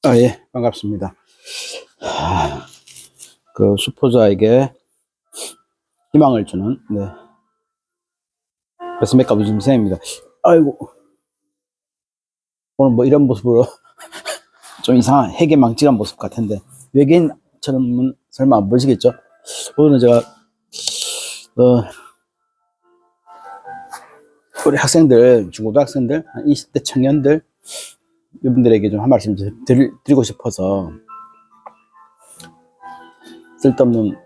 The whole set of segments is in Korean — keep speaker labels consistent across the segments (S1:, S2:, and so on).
S1: 예, 반갑습니다. 그 수포자에게 희망을 주는, 네, 배스맥과 무짐쌤입니다. 아이고, 오늘 뭐 이런 모습으로 좀 이상한 해괴망측한 모습 같은데, 외계인처럼은 설마 안 보시겠죠? 오늘은 제가, 우리 학생들, 중고등학생들, 한 20대 청년들, 이분들에게 좀 한 말씀 드리고 싶어서, 쓸데없는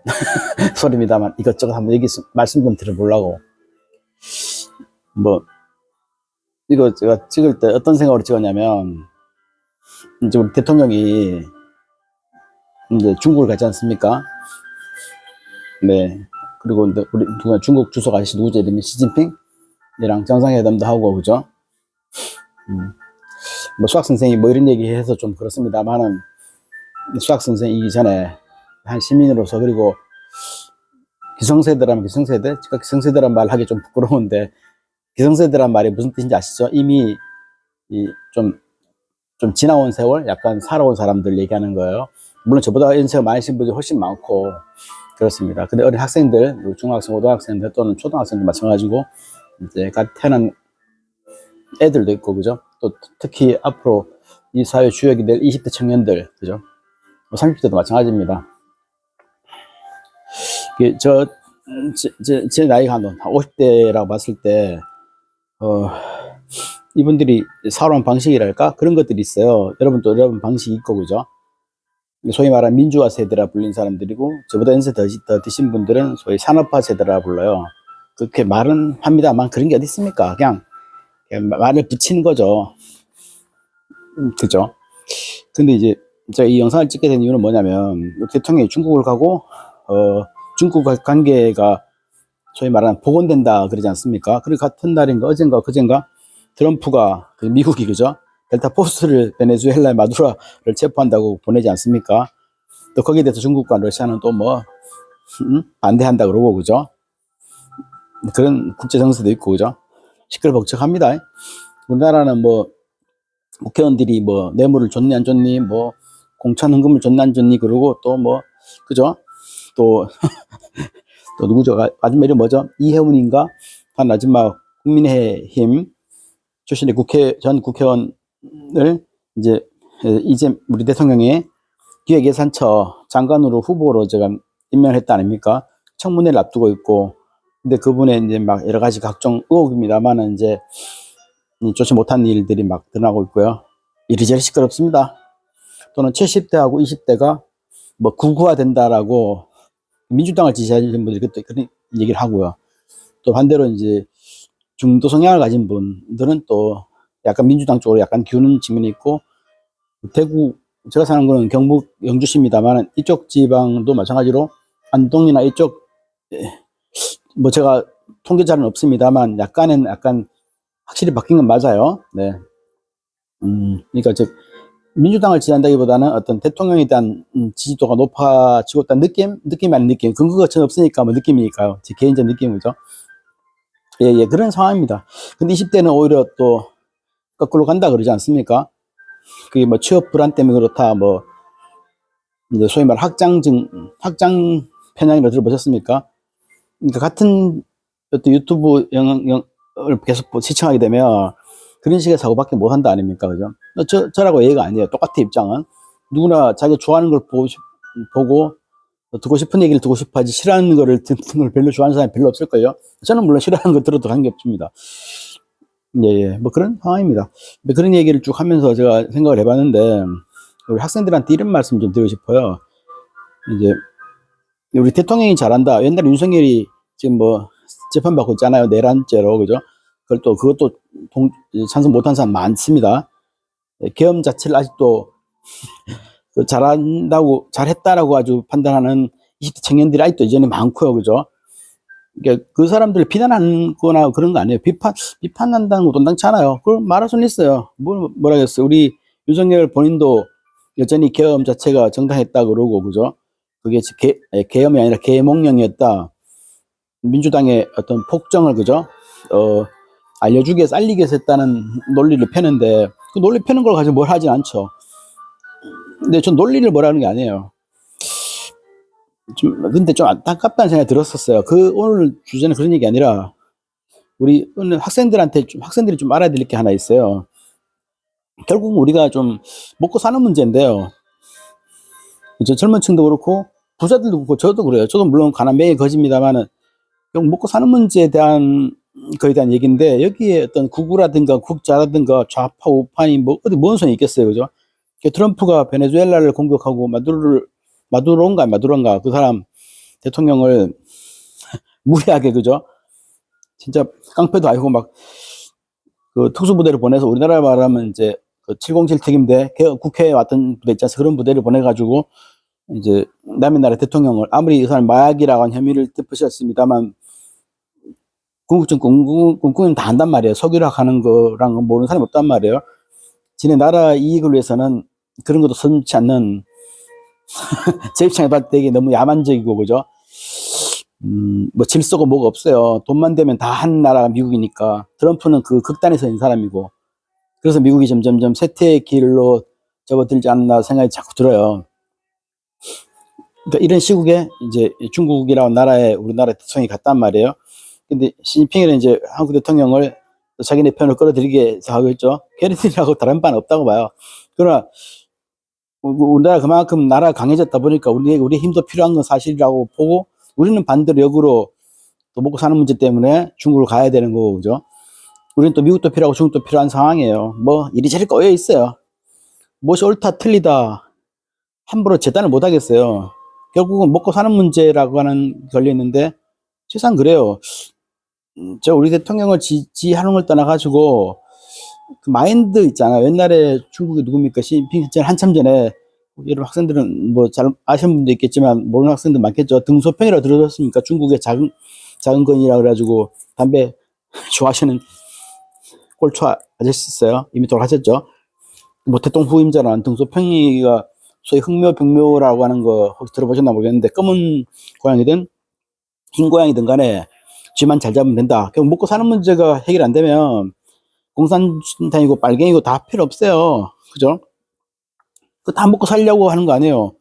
S1: 소리입니다만 이것저것 한번 말씀 좀 드려보려고. 이거 제가 찍을 때 어떤 생각으로 찍었냐면, 이제 우리 대통령이 이제 중국을 가지 않습니까? 네. 그리고 우리 중국 주석 아저씨 누구죠? 이름이 시진핑이랑 정상회담도 하고, 그죠? 뭐 수학 선생이 뭐 이런 얘기 해서 좀 그렇습니다만은, 수학 선생이기 전에 한 시민으로서, 그리고 기성세대라면 기성세대? 제가 기성세대란 말 하기 좀 부끄러운데, 기성세대란 말이 무슨 뜻인지 아시죠? 이미 좀 지나온 세월, 약간 살아온 사람들 얘기하는 거예요. 물론 저보다 연세가 많으신 분들이 훨씬 많고 그렇습니다. 근데 어린 학생들, 중학생, 고등학생들 또는 초등학생들 마찬가지고, 이제 갓 태어난 애들도 있고, 그죠? 또 특히 앞으로 이 사회 주역이 될 20대 청년들, 그죠? 30대도 마찬가지입니다. 제 나이가 한 50대라고 봤을 때, 이분들이 살아온 방식이랄까? 그런 것들이 있어요. 여러분도 여러분 방식이 있고, 그죠? 소위 말하는 민주화 세대라 불린 사람들이고, 저보다 연세 더 드신 분들은 소위 산업화 세대라 불러요. 그렇게 말은 합니다만 그런 게 어디 있습니까? 그냥 말을 붙이는 거죠. 그죠? 근데 이제 제가 이 영상을 찍게 된 이유는 뭐냐면, 대통령이 중국을 가고, 중국과 관계가 소위 말하는 복원된다 그러지 않습니까? 그리고 같은 날인가 어젠가 그젠가 트럼프가, 미국이, 그죠? 델타 포스를 베네수엘라의 마두라를 체포한다고 보내지 않습니까? 또 거기에 대해서 중국과 러시아는 또 반대한다 그러고, 그죠? 그런 국제 정세도 있고, 그죠? 시끌벅적합니다. 우리나라는 국회의원들이 뇌물을 줬니 안 줬니, 공천 헌금을 줬니 안 줬니, 그러고 또 그죠? 또 누구죠? 아줌마 이름 뭐죠? 이혜훈인가? 한 아줌마 국민의힘 출신의 전 국회의원을 이제 우리 대통령의 기획예산처 장관으로 후보로 제가 임명을 했다 아닙니까? 청문회를 앞두고 있고, 근데 그분의 이제 여러 가지 각종 의혹입니다만은 이제 좋지 못한 일들이 드러나고 있고요. 이리저리 시끄럽습니다. 또는 70대하고 20대가 극우화 된다라고 민주당을 지지하는 분들이 그런 얘기를 하고요. 또 반대로 이제 중도 성향을 가진 분들은 또 약간 민주당 쪽으로 약간 기우는 측면이 있고, 대구, 제가 사는 거는 경북 영주시입니다만 이쪽 지방도 마찬가지로 안동이나 이쪽, 제가 통계자는 없습니다만 약간 확실히 바뀐 건 맞아요. 네. 그러니까 민주당을 지지한다기보다는 어떤 대통령에 대한 지지도가 높아지고 있다는 느낌이 아닌 느낌. 근거가 전혀 없으니까 느낌이니까요. 제 개인적 느낌이죠. 예, 그런 상황입니다. 근데 20대는 오히려 또 거꾸로 간다 그러지 않습니까? 그게 취업 불안 때문에 그렇다, 이제 소위 말 확장 편향이라고 들어보셨습니까? 그러니까 같은 어떤 유튜브 영상을 계속 시청하게 되면 그런 식의 사고밖에 못 한다 아닙니까? 그죠? 저라고 얘기가 아니에요. 똑같아, 입장은. 누구나 자기가 좋아하는 걸 보고 듣고 싶은 얘기를 듣고 싶어 하지, 싫어하는 거를 듣는 걸 별로 좋아하는 사람이 별로 없을걸요? 저는 물론 싫어하는 거 들어도 관계없습니다. 예, 그런 상황입니다. 그런 얘기를 쭉 하면서 제가 생각을 해봤는데, 우리 학생들한테 이런 말씀 좀 드리고 싶어요. 이제, 우리 대통령이 잘한다. 옛날에 윤석열이 지금 재판받고 있잖아요. 내란죄로, 그죠? 그것도 찬성 못한 사람 많습니다. 계엄 자체를 아직도 잘했다라고 아주 판단하는 20대 청년들이 아직도 이전에 많고요, 그죠? 그러니까 그 사람들을 비난하는 거나 그런 거 아니에요. 비판한다는 것도 온당치 않아요. 그걸 말할 수는 있어요. 뭐라겠어요. 우리 윤석열 본인도 여전히 계엄 자체가 정당했다 그러고, 그죠? 그게 계엄이 아니라 계몽령이었다. 민주당의 어떤 폭정을, 그죠? 알리기 위해서 했다는 논리를 펴는데, 그 논리 펴는 걸 가지고 뭘 하진 않죠. 근데 전 논리를 뭐라는 게 아니에요. 근데 좀 안타깝다는 생각이 들었었어요. 오늘 주제는 그런 얘기 아니라, 오늘 학생들이 좀 알아야 될 게 하나 있어요. 결국 우리가 좀 먹고 사는 문제인데요. 젊은 층도 그렇고, 부자들도 그렇고, 저도 그래요. 저도 물론 가난맹이 거지입니다만은, 결국 먹고 사는 문제에 대한, 거에 대한 얘기인데, 여기에 어떤 극우라든가 국자라든가 좌파, 우파니, 어디 뭔 소용이 있겠어요. 그죠? 트럼프가 베네수엘라를 공격하고, 마두로인가, 그 사람 대통령을 무리하게, 그죠? 진짜 깡패도 아니고 특수부대를 보내서 우리나라 말하면 이제 707 특임대, 국회에 왔던 부대 있지 않습니까? 그런 부대를 보내가지고 이제 남의 나라 대통령을, 아무리 이 사람 마약이라고 한 혐의를 덮으셨습니다만 궁극적 궁극은 다 한단 말이에요. 석유락 하는 거랑 모르는 사람이 없단 말이에요. 지네 나라 이익을 위해서는 그런 것도 선치 않는 제 입장에 봤을 때 이게 너무 야만적이고, 그죠? 질서가 뭐가 없어요. 돈만 되면 다 한 나라가 미국이니까. 트럼프는 그 극단에 서인 사람이고. 그래서 미국이 점점점 쇠퇴의 길로 접어들지 않나 생각이 자꾸 들어요. 그러니까 이런 시국에 이제 중국이라는 나라에 우리나라 대통령이 갔단 말이에요. 근데 시진핑은 이제 한국 대통령을 자기네 편을 끌어들이게 해서 하고 있죠. 걔네들하고 다른 바는 없다고 봐요. 그러나 우리나라 그만큼 나라가 강해졌다 보니까 우리 힘도 필요한 건 사실이라고 보고, 우리는 반대로 역으로 또 먹고 사는 문제 때문에 중국을 가야 되는 거고, 그죠? 우리는 또 미국도 필요하고 중국도 필요한 상황이에요. 이리저리 꼬여 있어요. 무엇이 옳다 틀리다 함부로 재단을 못 하겠어요. 결국은 먹고 사는 문제라고 하는 걸려 있는데, 세상 그래요. 우리 대통령을 지지하는 걸 떠나가지고 그 마인드 있잖아요. 옛날에 중국이 누굽니까? 시진핑 한참 전에, 여러분 학생들은 잘 아시는 분도 있겠지만 모르는 학생들 많겠죠. 등소평이라고 들으셨습니까? 중국의 작은 건이라 그래가지고 담배 좋아하시는 꼴초 아저씨 있어요. 이미 돌아가셨죠. 대통령 후임자라는 등소평이가 소위 흑묘병묘라고 하는 거 혹시 들어보셨나 모르겠는데, 검은 고양이든 흰 고양이든 간에 쥐만 잘 잡으면 된다. 결국 먹고 사는 문제가 해결 안 되면 공산당이고 빨갱이고 다 필요 없어요. 그죠? 다 먹고 살려고 하는 거 아니에요.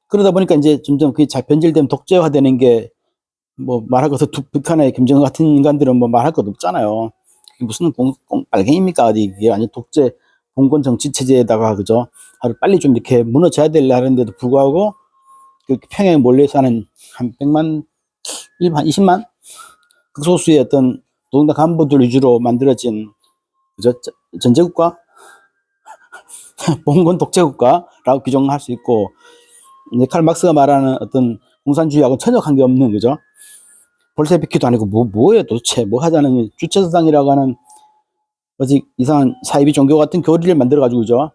S1: 그러다 보니까 이제 점점 그게 잘 변질되면 독재화되는 게, 말할 것도 북한의 김정은 같은 인간들은 말할 것도 없잖아요. 그게 무슨 빨갱입니까? 이게 완전 독재 봉건 정치 체제에다가, 그죠? 하루 빨리 좀 이렇게 무너져야 되려 하는데도 불구하고, 그 평양에 몰려 사는 한 100만, 한 20만? 극소수의 어떤 노동당 간부들 위주로 만들어진, 그죠? 전제국가? 봉건 독재국가라고 규정할 수 있고, 이제 칼 막스가 말하는 어떤 공산주의하고 전혀 관계없는, 그죠? 볼셰비키도 아니고 뭐예요 도대체? 뭐 하자는 주체사상이라고 하는 어직 이상한 사이비 종교 같은 교리를 만들어가지고, 그죠?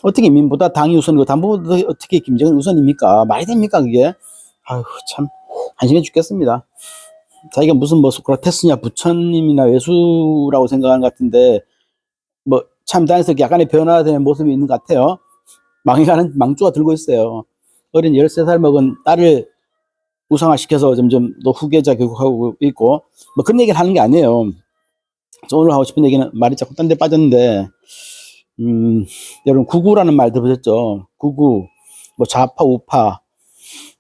S1: 어떻게 민보다 당이 우선이고 당보다 어떻게 김정은 우선입니까? 말이 됩니까 그게? 아유 참 한심해 죽겠습니다. 자기가 무슨 소크라테스냐 부처님이나 외수라고 생각하는 것 같은데, 참다해서 약간의 변화되는 모습이 있는 것 같아요. 망해가는 망조가 들고 있어요. 어린 13살 먹은 딸을 우상화시켜서 점점 또 후계자 교육하고 있고, 그런 얘기를 하는 게 아니에요. 오늘 하고 싶은 얘기는 말이 자꾸 딴 데 빠졌는데, 여러분 극우라는 말 들어보셨죠? 극우, 좌파, 우파.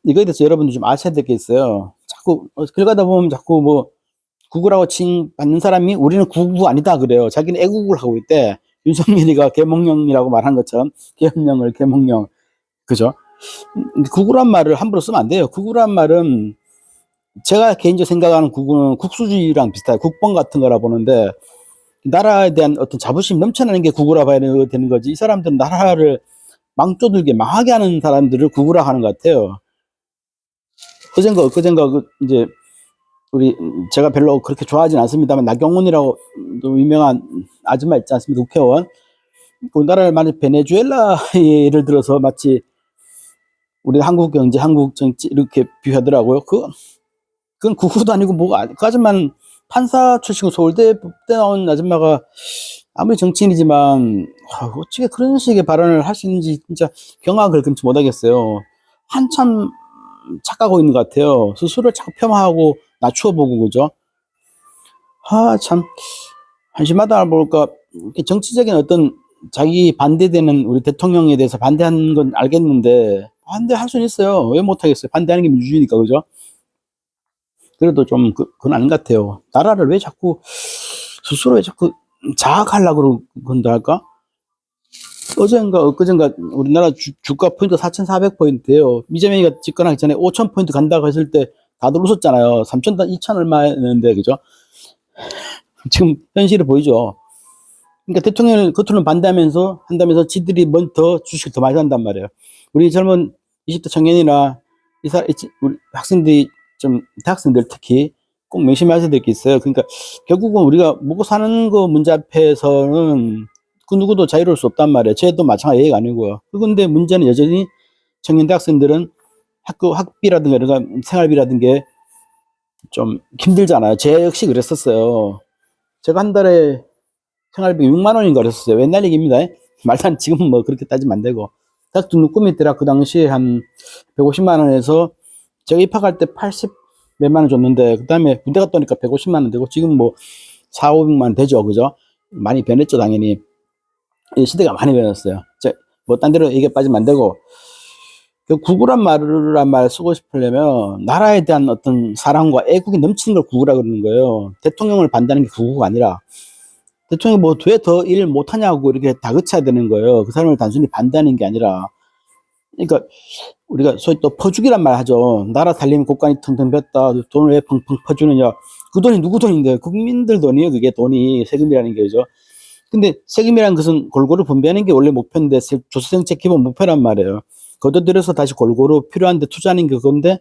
S1: 이거에 대해서 여러분들 좀 아셔야 될 게 있어요. 자꾸 긁어다 보면 자꾸 극우라고 받는 사람이 우리는 극우 아니다 그래요. 자기는 애국을 하고 있대. 윤석열이가 계몽령이라고 말한 것처럼 계엄령을 계몽령, 그죠? 극우란 말을 함부로 쓰면 안 돼요. 극우란 말은 제가 개인적으로 생각하는 극우는 국수주의랑 비슷해요. 국뽕 같은 거라 보는데, 나라에 대한 어떤 자부심 넘쳐나는 게 극우라 봐야 되는 거지. 이 사람들은 나라를 망조들게 망하게 하는 사람들을 극우라 하는 것 같아요. 그젠가 이제 제가 별로 그렇게 좋아하진 않습니다만, 나경원이라고 유명한 아줌마 있지 않습니까? 국회의원. 우리나라를 만약 베네수엘라 예를 들어서 마치 우리 한국 경제, 한국 정치 이렇게 비유하더라고요. 그건 극우도 아니고 그 아줌마는 판사 출신이고 서울대 나온 아줌마가 아무리 정치인이지만 어떻게 그런 식의 발언을 할 수 있는지 진짜 경악을 금치 못하겠어요. 한참 착각하고 있는 것 같아요. 스스로를 자꾸 폄하하고 낮추어보고, 그죠? 참 한심하다 볼까. 정치적인 어떤 자기 반대되는 우리 대통령에 대해서 반대하는 건 알겠는데 반대할 수는 있어요. 왜 못하겠어요? 반대하는 게 민주주의니까, 그죠? 그래도 좀 그건 아닌 것 같아요. 나라를 왜 자꾸 스스로 왜 자꾸 장악하려고 그런다 할까? 어젠가 엊그젠가 우리나라 주가 포인트 4,400포인트예요. 이재명이가 집권하기 전에 5,000포인트 간다고 했을 때 다들 웃었잖아요. 3,000, 2,000 얼마였는데, 그죠? 지금 현실을 보이죠. 그러니까 대통령을 겉으로는 반대하면서 한다면서 지들이 먼저 주식을 더 많이 산단 말이에요. 우리 젊은 20대 청년이나 우리 학생들이 좀 대학생들 특히 꼭 명심하셔야 될 게 있어요. 그러니까 결국은 우리가 먹고 사는 거 문제 앞에서는 그 누구도 자유로울 수 없단 말이에요. 쟤도 마찬가지 예의가 아니고요. 그런데 문제는 여전히 청년 대학생들은 학비라든가 이런 생활비라든가 좀 힘들잖아요. 제 역시 그랬었어요. 제가 한 달에 생활비 6만 원인가 그랬었어요. 옛날 얘기입니다. 말도 안, 지금 뭐 그렇게 따지면 안 되고. 대학 등록 꿈이 때라 그 당시에 한 150만 원에서 제가 입학할 때 80 몇만 원 줬는데, 그 다음에 군대 갔다 오니까 150만 원 되고, 지금 뭐 4, 500만 원 되죠. 그죠? 많이 변했죠, 당연히. 이 시대가 많이 변했어요. 뭐, 딴 데로 얘기 빠지면 안 되고, 그 구구란 말 쓰고 싶으려면, 나라에 대한 어떤 사랑과 애국이 넘치는 걸 구구라 그러는 거예요. 대통령을 반대하는 게 구구가 아니라, 대통령이 뭐 왜 더 일 못하냐고 이렇게 다그쳐야 되는 거예요. 그 사람을 단순히 반대하는 게 아니라. 그러니까 우리가 소위 또 퍼주기란 말 하죠. 나라 살리면 곳간이 텅텅 볐다. 돈을 왜 펑펑 퍼주느냐. 그 돈이 누구 돈인데? 국민들 돈이에요. 그게 돈이 세금이라는 게죠. 근데 세금이라는 것은 골고루 분배하는 게 원래 목표인데 조세정책 기본 목표란 말이에요. 걷어들여서 다시 골고루 필요한 데 투자하는 게 그건데,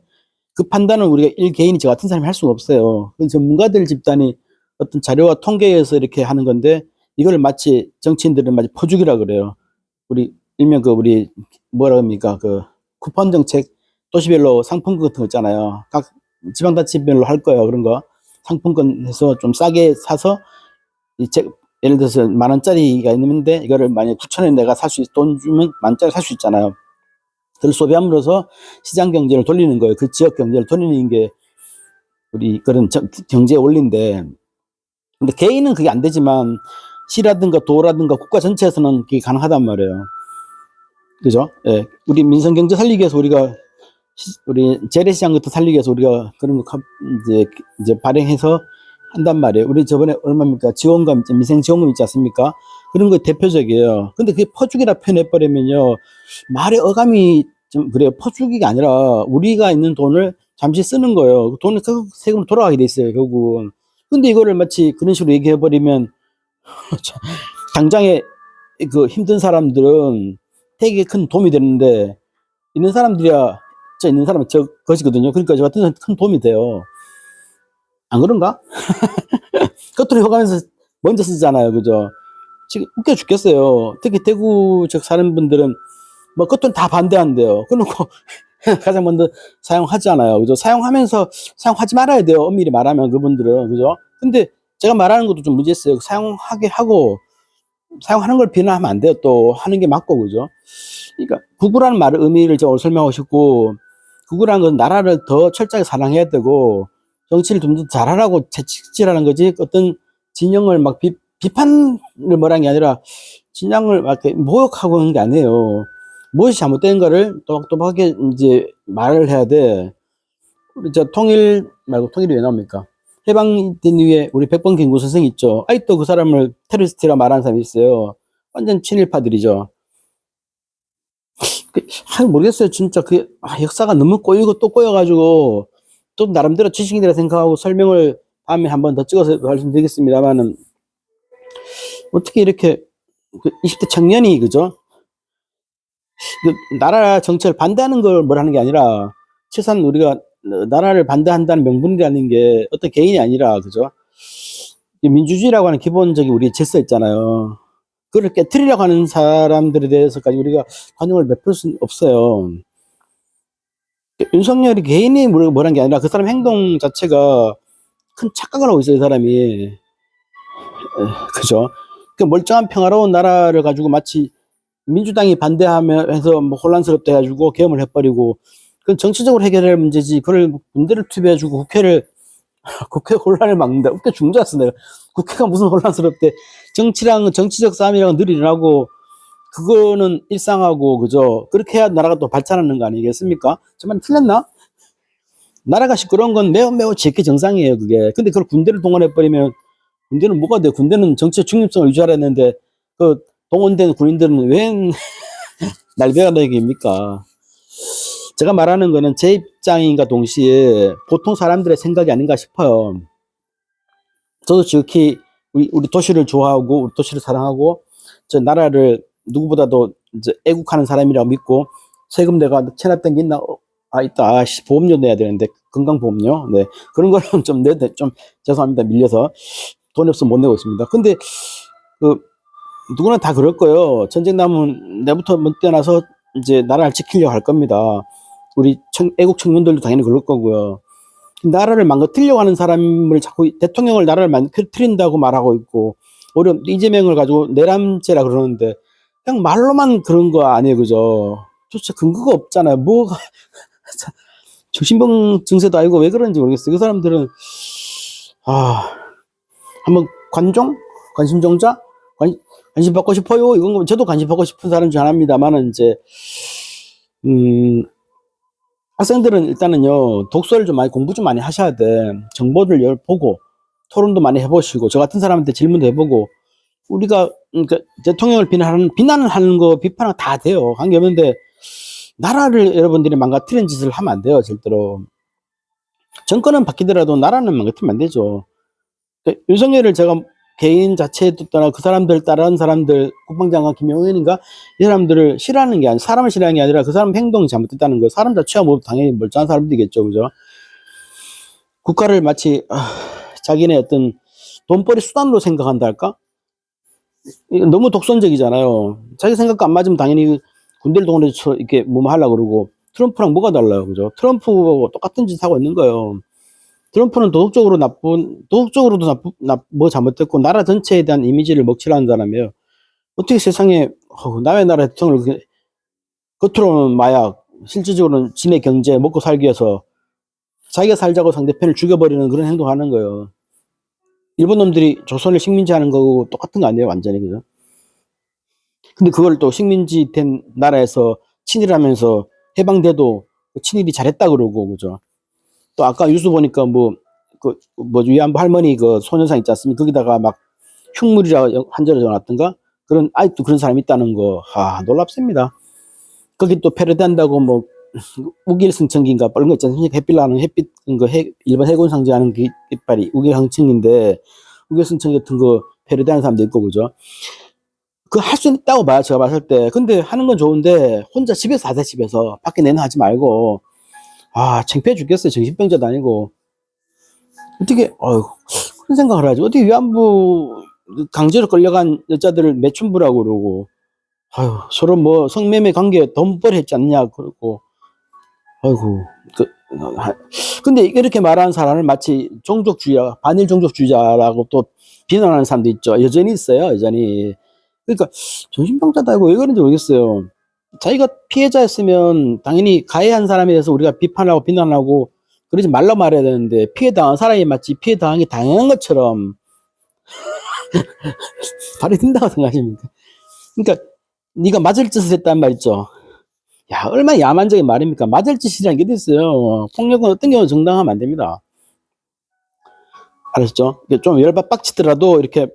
S1: 그 판단은 우리가 일개인이 저 같은 사람이 할 수가 없어요. 그건 전문가들 집단이 어떤 자료와 통계에서 이렇게 하는 건데, 이걸 마치 정치인들은 마치 퍼주기라 그래요. 우리 일명 우리 뭐라 합니까? 쿠폰 정책, 도시별로 상품권 같은 거 있잖아요. 각 지방자치별로 할 거예요. 그런 거 상품권 해서 좀 싸게 사서 예를 들어서 10,000원짜리가 있는데 이거를 만약에 9,000원에 내가 돈 주면 10,000원짜리 살 수 있잖아요. 그걸 소비함으로써 시장 경제를 돌리는 거예요. 그 지역 경제를 돌리는 게 우리 그런 경제 원리인데, 근데 개인은 그게 안 되지만 시라든가 도라든가 국가 전체에서는 그게 가능하단 말이에요. 그죠? 예. 우리 민생 경제 살리기 위해서 우리 재래시장 같은 살리기 위해서 우리가 그런 거 이제 발행해서 한단 말이에요. 우리 저번에 얼마입니까? 지원금, 민생 지원금 있지 않습니까? 그런 거 대표적이에요. 근데 그게 퍼주기라 표현해버리면요, 말의 어감이 좀 그래요. 퍼주기가 아니라 우리가 있는 돈을 잠시 쓰는 거예요. 그 돈은 세금으로 돌아가게 돼 있어요, 결국은. 근데 이거를 마치 그런 식으로 얘기해버리면 당장에 그 힘든 사람들은 되게 큰 도움이 되는데, 있는 사람들이야, 있는 사람은 것이거든요. 그러니까 저 같은 사람 큰 도움이 돼요. 안 그런가? 겉으로 효과면서 먼저 쓰잖아요. 그죠? 지금 웃겨 죽겠어요. 특히 대구 쪽 사는 분들은 뭐 겉으로 다 반대한대요. 그러고 가장 먼저 사용하잖아요. 그죠? 사용하지 말아야 돼요. 엄밀히 말하면 그분들은. 그죠? 근데 제가 말하는 것도 좀 문제 있어요. 사용하게 하고, 사용하는 걸 비난하면 안 돼요. 또 하는 게 맞고, 그죠? 그러니까 구구라는 말의 의미를 제가 오늘 설명하고 싶고, 구구라는 건 나라를 더 철저하게 사랑해야 되고, 정치를 좀 더 잘하라고 채찍질하는 거지, 어떤 진영을 막 비판을 뭐라는 게 아니라 진영을 막 이렇게 모욕하고 하는 게 아니에요. 무엇이 잘못된 거를 또박또박하게 이제 말을 해야 돼. 우리 통일이 왜 나옵니까? 해방된 이후에 우리 백범 김구 선생이 있죠. 아직도 그 사람을 테러리스트라 말하는 사람이 있어요. 완전 친일파들이죠. 모르겠어요. 진짜 역사가 너무 꼬이고 또 꼬여가지고, 또 나름대로 지식인이라 생각하고 설명을 다음에 한 번 더 찍어서 말씀드리겠습니다만은, 어떻게 이렇게 20대 청년이, 그죠? 나라 정책을 반대하는 걸 뭐라는 게 아니라, 최소한 우리가 나라를 반대한다는 명분이라는 게 어떤 개인이 아니라, 그죠? 민주주의라고 하는 기본적인 우리 질서 있잖아요. 그걸 깨트리려고 하는 사람들에 대해서까지 우리가 관용을 베풀 수는 없어요. 윤석열이 개인이 뭐란 게 아니라 그 사람 행동 자체가 큰 착각을 하고 있어요, 이 사람이. 그죠? 그 멀쩡한 평화로운 나라를 가지고 마치 민주당이 반대하면서 뭐 혼란스럽다 해가지고 계엄을 해버리고, 그건 정치적으로 해결할 문제지, 그걸 문제를 투입해가지고 국회 혼란을 막는다. 웃겨 죽는 줄 알았어, 내가. 국회가 무슨 혼란스럽대. 정치랑 정치적 싸움이랑 늘 일어나고 그거는 일상하고 그죠. 그렇게 해야 나라가 또 발전하는 거 아니겠습니까? 정말 틀렸나? 나라가 시끄러운 건 매우 제게 정상이에요, 그게. 근데 그걸 군대를 동원해 버리면 군대는 뭐가 돼? 군대는 정치적 중립성을 유지하라 했는데 그 동원된 군인들은 웬 날벼락 얘기입니까? 제가 말하는 거는 제 입장인가 동시에 보통 사람들의 생각이 아닌가 싶어요. 저도 지극히 우리 도시를 좋아하고 우리 도시를 사랑하고 저 나라를 누구보다도 이제 애국하는 사람이라고 믿고 세금 내가 체납된 게 있나? 있다. 보험료 내야 되는데 건강보험료. 네. 그런 거는 좀 좀 죄송합니다. 밀려서 돈이 없어서 못 내고 있습니다. 근데 그 누구나 다 그럴 거예요. 전쟁 나면 내부터 뛰어나서 이제 나라를 지키려고 할 겁니다. 우리 애국 청년들도 당연히 그럴 거고요. 나라를 망가뜨리려고 하는 사람을 자꾸 대통령을 나라를 망가뜨린다고 말하고 있고 오히려 이재명을 가지고 내람죄라 그러는데 그냥 말로만 그런 거 아니에요, 그죠? 도대체 근거가 없잖아요. 뭐가 정신병 증세도 아니고 왜 그런지 모르겠어요. 그 사람들은 한번 관심종자 관심 받고 싶어요. 이건 거 저도 관심 받고 싶은 사람 중 하나입니다만은 이제 학생들은 일단은요 독서를 좀 많이 공부 좀 많이 하셔야 돼. 정보를 보고 토론도 많이 해보시고 저 같은 사람한테 질문도 해보고 우리가 그러니까 대통령을 비난을 하는 거 비판은 다 돼요. 관계 없는데 나라를 여러분들이 망가뜨리는 짓을 하면 안 돼요. 절대로. 정권은 바뀌더라도 나라는 망가뜨리면 안 되죠. 윤석열을 제가 개인 자체에 떠나 그 사람들 따라하는 사람들 국방장관 김용현인가 이 사람들을 싫어하는 게 아니라 사람을 싫어하는 게 아니라 그 사람 행동이 잘못됐다는 거. 사람 자체가 뭐 당연히 멀쩡한 사람들이겠죠, 그죠? 국가를 마치 자기네 어떤 돈벌이 수단으로 생각한다 할까? 너무 독선적이잖아요. 자기 생각과 안 맞으면 당연히 군대를 동원해서 이렇게 뭐뭐 하려고 그러고 트럼프랑 뭐가 달라요, 그죠? 트럼프하고 똑같은 짓 하고 있는 거예요. 트럼프는 도덕적으로도 뭐 잘못됐고 나라 전체에 대한 이미지를 먹칠하는 사람이에요. 어떻게 세상에 남의 나라 대통령을 겉으로는 마약, 실질적으로는 지네 경제 먹고 살기 위해서 자기가 살자고 상대편을 죽여버리는 그런 행동하는 거예요. 일본 놈들이 조선을 식민지하는 거고 똑같은 거 아니에요, 완전히, 그죠? 근데 그걸 또 식민지 된 나라에서 친일하면서 해방돼도 친일이 잘했다 그러고, 그죠? 또 아까 뉴스 보니까 위안부 할머니 그 소녀상 있지 않습니까? 거기다가 막 흉물이라 한자로 적어놨던가? 아직도 그런 사람이 있다는 거, 놀랍습니다. 거기 또 패러디한다고 우길승천기인가? 그런 거 있지 않습니까? 햇빛 나는 일본 해군 상징하는 그 깃발이 우길승천기인데, 우길승천기 같은 거 패러디하는 사람도 있고, 그죠? 그거 할 수 있다고 봐요, 제가 봤을 때. 근데 하는 건 좋은데, 혼자 집에서 하세요, 집에서. 밖에 내는 하지 말고. 창피해 죽겠어요. 정신병자도 아니고. 어떻게, 그런 생각을 하지. 어떻게 위안부 강제로 끌려간 여자들을 매춘부라고 그러고, 서로 성매매 관계 돈벌이 했지 않냐, 그러고, 근데 이렇게 말하는 사람을 마치 반일 종족주의자라고 또 비난하는 사람도 있죠. 여전히 있어요, 여전히. 그러니까, 정신병자도 아니고 왜 그런지 모르겠어요. 자기가 피해자였으면 당연히 가해한 사람에 대해서 우리가 비판하고 비난하고 그러지 말라 말해야 되는데 피해 당한 사람이 마치 피해 당한 당연한 것처럼 발이 든다고 생각하십니까? 그러니까 네가 맞을 짓을 했단 말 있죠. 야, 얼마나 야만적인 말입니까? 맞을 짓이라는 게 어디 있어요. 폭력은 어떤 경우는 정당하면 안 됩니다. 알았죠? 좀 열받 빡치더라도 이렇게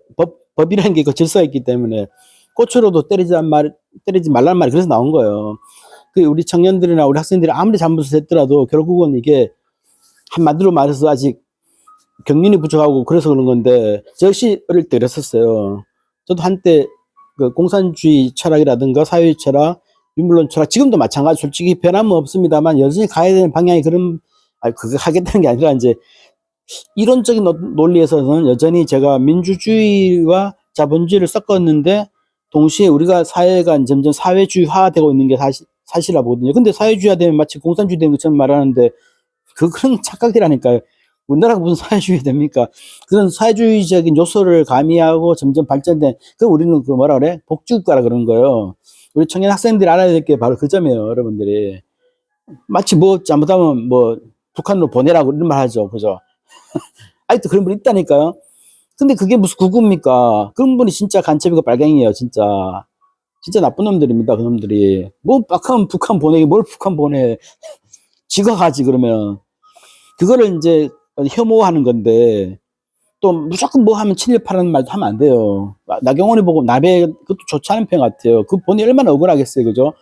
S1: 법이라는 게 그 질서가 있기 때문에 꽃으로도 때리지 말라는 말이 그래서 나온 거예요. 우리 청년들이나 우리 학생들이 아무리 잘못을 했더라도 결국은 이게 한마디로 말해서 아직 경륜이 부족하고 그래서 그런 건데, 저 역시 어릴 때 그랬었어요. 저도 한때 그 공산주의 철학이라든가 사회주의 철학, 유물론 철학, 지금도 마찬가지 솔직히 변함은 없습니다만 여전히 가야 되는 방향이 그거 하겠다는 게 아니라 이제 이론적인 논리에서는 여전히 제가 민주주의와 자본주의를 섞었는데 동시에 우리가 사회가 점점 사회주의화되고 있는 게 사실이라 보거든요. 근데 사회주의화 되면 마치 공산주의 되는 것처럼 말하는데 그런 착각이라니까요. 우리나라가 무슨 사회주의 됩니까? 그런 사회주의적인 요소를 가미하고 점점 발전된, 우리는 뭐라 그래? 복지국가라 그런 거예요. 우리 청년 학생들이 알아야 될 게 바로 그 점이에요, 여러분들이. 마치 잘못하면 북한으로 보내라고 이런 말 하죠. 그죠? 아직도 그런 분 있다니까요. 근데 그게 무슨 구구입니까? 그런 분이 진짜 간첩이고 빨갱이에요, 진짜. 진짜 나쁜 놈들입니다, 그놈들이. 뭐, 북한 보내기, 뭘 북한 보내. 지가 가지, 그러면. 그거를 이제 혐오하는 건데, 또 무조건 뭐 하면 친일파라는 말도 하면 안 돼요. 나경원이 보고 나배, 그것도 좋지 않은 편 같아요. 그 본인이 얼마나 억울하겠어요, 그죠?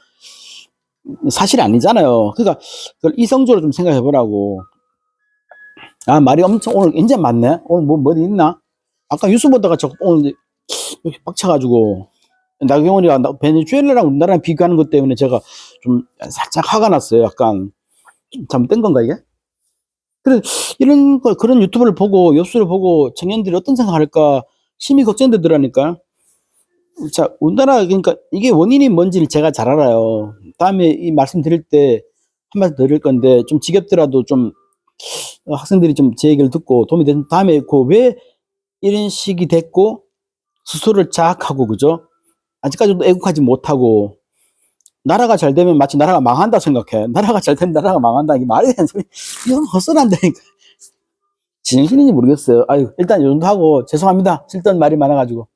S1: 사실이 아니잖아요. 그러니까, 그걸 이성적으로 좀 생각해 보라고. 아, 말이 엄청, 오늘 이제 맞네? 오늘 뭐 어디 있나? 아까 뉴스 보다가 오늘 이렇게 빡쳐가지고, 나경원이가 베네수엘라랑 우리나라랑 비교하는 것 때문에 제가 좀 살짝 화가 났어요. 약간 좀 잘못된 건가 이게? 그래 이런 거 그런 유튜브를 보고 뉴스를 보고 청년들이 어떤 생각할까 심히 걱정되더라니까. 자, 우리나라 그러니까 이게 원인이 뭔지를 제가 잘 알아요. 다음에 이 말씀 드릴 때 한 말씀 드릴 건데 좀 지겹더라도 좀 학생들이 좀 제 얘기를 듣고 도움이 되는 다음에 그 왜 이런 식이 됐고 스스로를 자학하고 그죠? 아직까지도 애국하지 못하고 나라가 잘 되면 마치 나라가 망한다 생각해. 나라가 잘 되면 나라가 망한다. 이게 말이 되는 소리. 이건 헛소리한다니까. 진정신인지 모르겠어요. 아유, 일단 이 정도 하고 죄송합니다. 쓸데없는 말이 많아가지고.